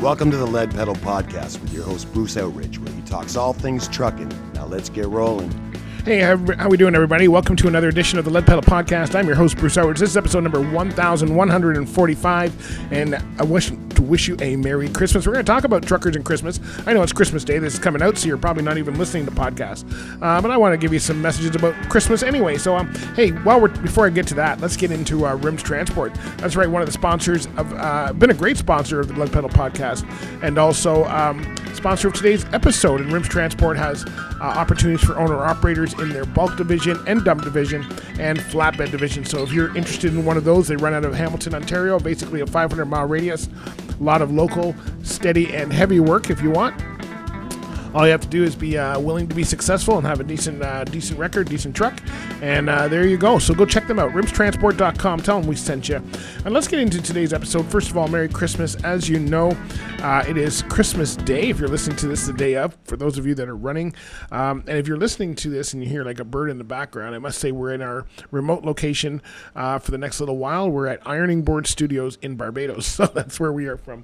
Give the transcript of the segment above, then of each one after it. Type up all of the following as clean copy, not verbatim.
Welcome to the Lead Pedal Podcast with your host, Bruce Outridge, where he talks all things trucking. Now let's get rolling. Hey, how we doing, everybody? Welcome to another edition of the Lead Pedal Podcast. I'm your host, Bruce Outridge. This is episode number 1145, and I wish you a Merry Christmas. We're going to talk about truckers and Christmas. I know it's Christmas Day. This is coming out, so you're probably not even listening to podcasts. But I want to give you some messages about Christmas anyway. So, hey, before I get to that, let's get into RIMS Transport. That's right, one of the sponsors of, been a great sponsor of the Lead Pedal Podcast, and also sponsor of today's episode. And RIMS Transport has opportunities for owner-operators in their bulk division and dump division and flatbed division. So if you're interested in one of those, they run out of Hamilton, Ontario, basically a 500-mile radius. A lot of local, steady, and heavy work if you want. All you have to do is be willing to be successful and have a decent record, decent truck, and there you go. So go check them out, rimstransport.com. Tell them we sent you. And let's get into today's episode. First of all, Merry Christmas. As you know, it is Christmas Day. If you're listening to this the day of, for those of you that are running, and if you're listening to this and you hear like a bird in the background, I must say we're in our remote location for the next little while. We're at Ironing Board Studios in Barbados, so that's where we are from.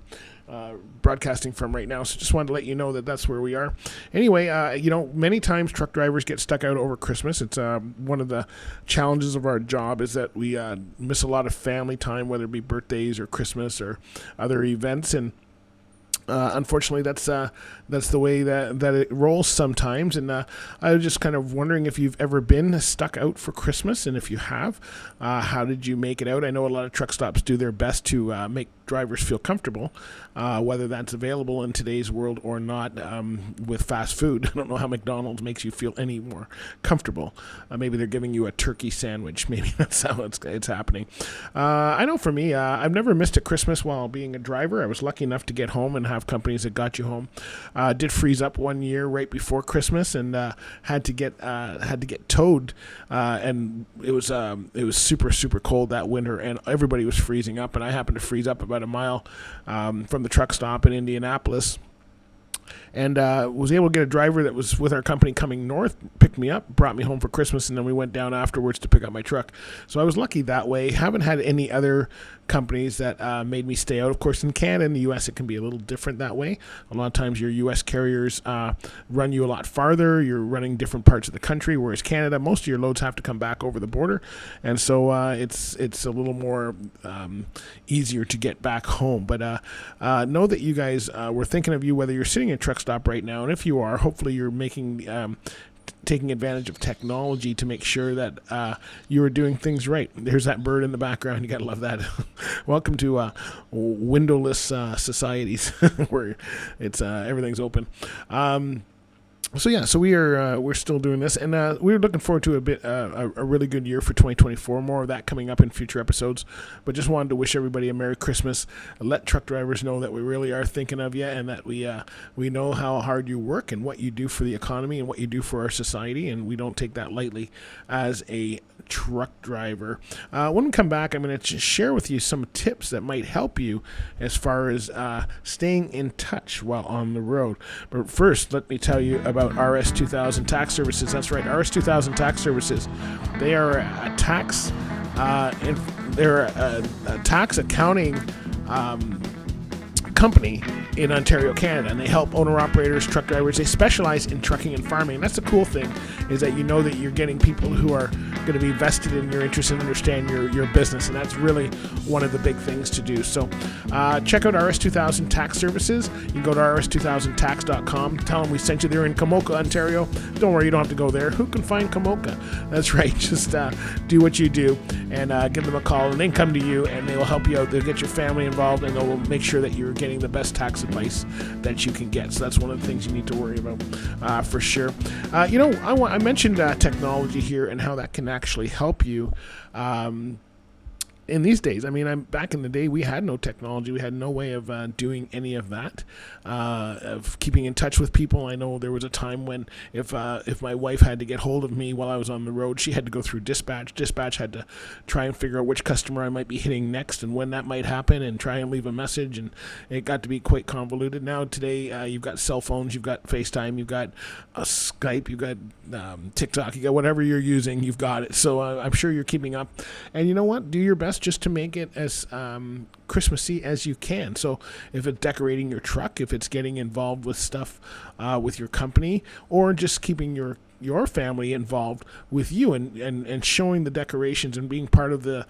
Broadcasting from right now, so just wanted to let you know that that's where we are. Anyway, many times truck drivers get stuck out over Christmas. It's one of the challenges of our job is that we miss a lot of family time, whether it be birthdays or Christmas or other events, and unfortunately, that's the way that it rolls sometimes. And I was just kind of wondering if you've ever been stuck out for Christmas, and if you have, how did you make it out? I know a lot of truck stops do their best to make drivers feel comfortable, whether that's available in today's world or not. With fast food, I don't know how McDonald's makes you feel any more comfortable. Maybe they're giving you a turkey sandwich. Maybe that's how it's happening. I know for me, I've never missed a Christmas while being a driver. I was lucky enough to get home and have companies that got you home. Did freeze up one year right before Christmas and had to get towed, and it was super cold that winter, and everybody was freezing up, and I happened to freeze up about a mile from the truck stop in Indianapolis. And was able to get a driver that was with our company coming north, picked me up, brought me home for Christmas, and then we went down afterwards to pick up my truck. So I was lucky that way. Haven't had any other companies that made me stay out. Of course, in Canada and the U.S., it can be a little different that way. A lot of times your U.S. carriers run you a lot farther. You're running different parts of the country, whereas Canada, most of your loads have to come back over the border. And so it's a little more easier to get back home. But know that you guys, we're thinking of you, whether you're sitting in a truck stop right now, and if you are, hopefully you're taking advantage of technology to make sure that you are doing things right. There's that bird in the background. You got to love that. Welcome to windowless societies where it's everything's open. So we're still doing this, and we're looking forward to a really good year for 2024. More of that coming up in future episodes. But just wanted to wish everybody a Merry Christmas. Let truck drivers know that we really are thinking of you, and that we know how hard you work and what you do for the economy and what you do for our society, and we don't take that lightly as a truck driver. When we come back, I'm going to share with you some tips that might help you as far as staying in touch while on the road. But first, let me tell you about RS2000 Tax Services. That's right, RS2000 Tax Services. They are a tax accounting company in Ontario, Canada, and they help owner-operators, truck drivers. They specialize in trucking and farming. And that's the cool thing, is that you know that you're getting people who are going to be vested in your interest and understand your business, and that's really one of the big things to do. So check out RS2000 Tax Services. You can go to rs2000tax.com. Tell them we sent you. They're in Komoka, Ontario. Don't worry, you don't have to go there. Who can find Komoka? That's right. Just do what you do and give them a call, and they can come to you, and they will help you out. They'll get your family involved, and they'll make sure that you're getting the best tax advice that you can get. So that's one of the things you need to worry about for sure. I mentioned technology here and how that can actually help you. In these days, I mean, back in the day, we had no technology. We had no way of doing any of that, of keeping in touch with people. I know there was a time when if my wife had to get hold of me while I was on the road, she had to go through dispatch. Dispatch had to try and figure out which customer I might be hitting next and when that might happen and try and leave a message, and it got to be quite convoluted. Now, today, you've got cell phones, you've got FaceTime, you've got Skype, you've got TikTok, you got whatever you're using, you've got it. So I'm sure you're keeping up. And you know what? Do your best best just to make it as Christmassy as you can. So if it's decorating your truck, if it's getting involved with stuff with your company, or just keeping your family involved with you and showing the decorations and being part of the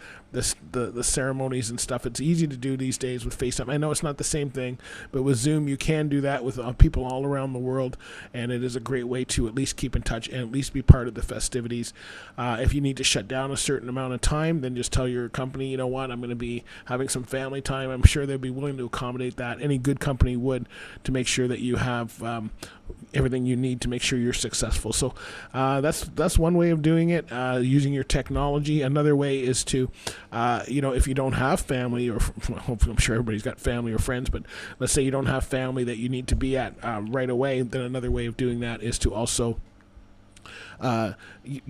ceremonies and stuff. It's easy to do these days with FaceTime. I know it's not the same thing, but with Zoom you can do that with people all around the world, and it is a great way to at least keep in touch and at least be part of the festivities. If you need to shut down a certain amount of time, then just tell your company, you know what, I'm going to be having some family time. I'm sure they'd be willing to accommodate that. Any good company would, to make sure that you have everything you need to make sure you're successful. So that's one way of doing it, using your technology. Another way is to, if you don't have family, or hopefully I'm sure everybody's got family or friends, but let's say you don't have family that you need to be at right away, then another way of doing that is to also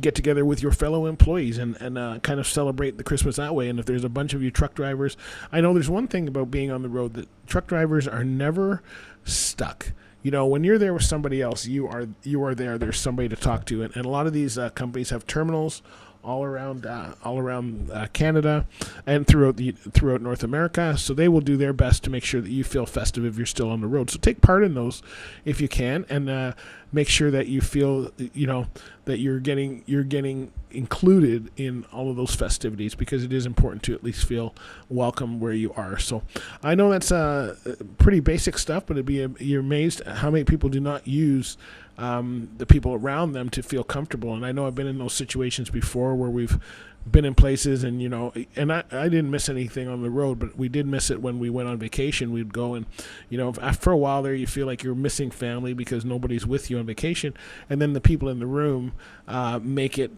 get together with your fellow employees and kind of celebrate the Christmas that way. And if there's a bunch of you truck drivers, I know there's one thing about being on the road, that truck drivers are never stuck. When you're there with somebody else, you are there. There's somebody to talk to, and a lot of these companies have terminals all around Canada and throughout North America. So they will do their best to make sure that you feel festive if you're still on the road. So take part in those if you can, and make sure that you feel that you're getting included in all of those festivities, because it is important to at least feel welcome where you are. So I know that's pretty basic stuff, but you're amazed at how many people do not use the people around them to feel comfortable. And I know I've been in those situations before where we've been in places and I didn't miss anything on the road, but we did miss it when we went on vacation. We'd go and, after a while there, you feel like you're missing family because nobody's with you on vacation. And then the people in the room make it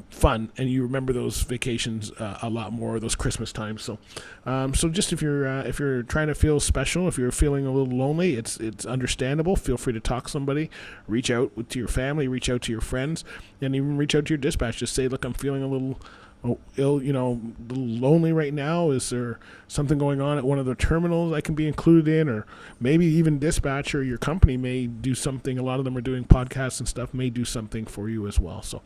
fun, and you remember those vacations a lot more, those Christmas times. So just if you're trying to feel special, if you're feeling a little lonely, it's understandable. Feel free to talk to somebody, reach out to your family, reach out to your friends, and even reach out to your dispatch. Just say, look, I'm feeling a little ill, a little lonely right now. Is there something going on at one of the terminals I can be included in? Or maybe even dispatch or your company may do something. A lot of them are doing podcasts and stuff, may do something for you as well. So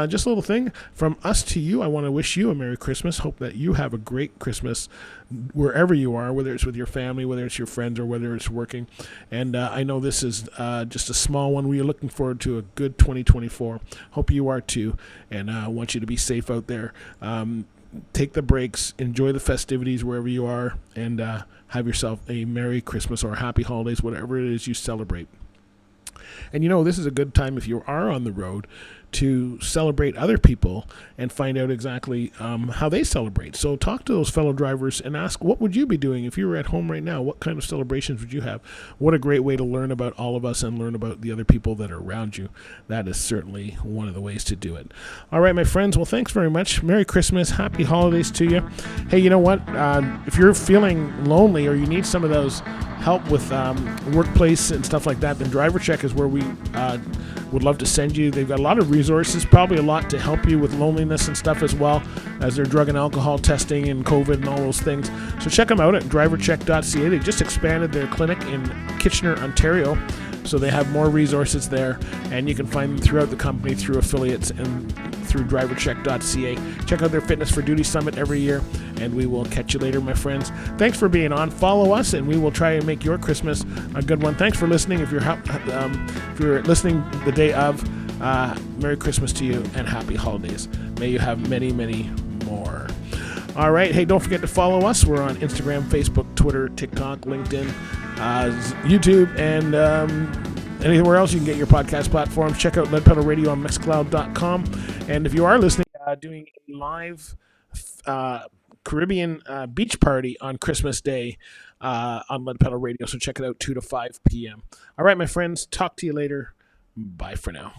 just a little thing from us to you. I want to wish you a Merry Christmas. Hope that you have a great Christmas wherever you are, whether it's with your family, whether it's your friends, or whether it's working. And I know this is just a small one. We are looking forward to a good 2024. Hope you are too, and I want you to be safe out there. Take the breaks, enjoy the festivities wherever you are, and have yourself a Merry Christmas or Happy Holidays, whatever it is you celebrate. And this is a good time, if you are on the road, to celebrate other people and find out exactly how they celebrate. So talk to those fellow drivers and ask, what would you be doing if you were at home right now? What kind of celebrations would you have? What a great way to learn about all of us and learn about the other people that are around you. That is certainly one of the ways to do it. All right, my friends. Well, thanks very much. Merry Christmas. Happy holidays to you. Hey, you know what? If you're feeling lonely or you need some of those help with workplace and stuff like that, then Driver Check is where we would love to send you. They've got a lot of resources, probably a lot to help you with loneliness and stuff, as well as their drug and alcohol testing and COVID and all those things. So check them out at drivercheck.ca. They just expanded their clinic in Kitchener, Ontario, so they have more resources there, and you can find them throughout the company through affiliates and through drivercheck.ca. Check out their Fitness for Duty Summit every year, and we will catch you later, my friends. Thanks for being on. Follow us, and we will try and make your Christmas a good one. Thanks for listening. If you're listening the day of, Merry Christmas to you and Happy Holidays. May you have many, many more. All right. Hey, don't forget to follow us. We're on Instagram, Facebook, Twitter, TikTok, LinkedIn, YouTube, and anywhere else you can get your podcast platforms. Check out Lead Pedal Radio on Mixcloud.com. And if you are listening, doing a live Caribbean beach party on Christmas Day on Lead Pedal Radio. So check it out, 2 to 5 p.m. All right, my friends. Talk to you later. Bye for now.